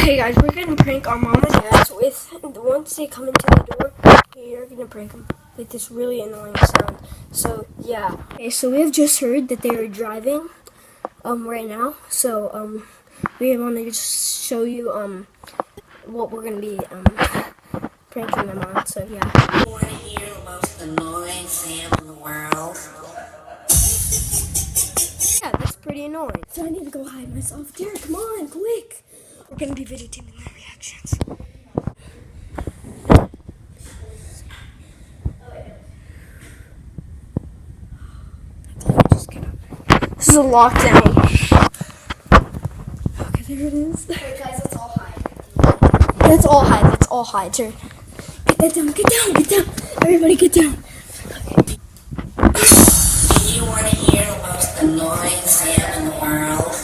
Okay, guys, we're gonna prank our mom and dad with once they come into the door. You're gonna prank them with this really annoying sound. So yeah. Okay, so we have just heard that they are driving right now. So we want to just show you what we're gonna be pranking them on. So yeah. You want to hear the most annoying sound in the world? Yeah, that's pretty annoying. So I need to go hide myself. Derek, come on, quick! We're gonna be videotaping their reactions. Just get up. This is a lockdown. Okay, there it is. Hey guys, let's all hide. Let's all hide. Let's all hide. Sure. Get that down. Get down. Get down. Everybody, get down. Do you want to hear the most annoying sound in the world?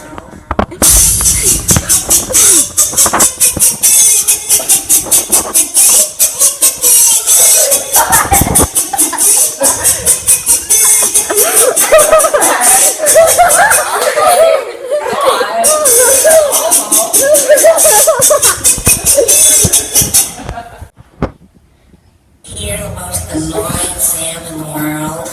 Hear the most annoying sound in the world?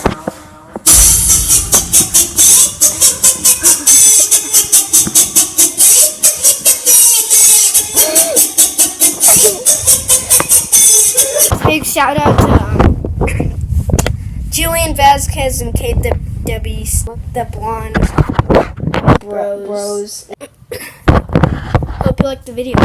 Big shout out to Julian Vasquez and Kate Debbie, the blonde bros. Hope you liked the video.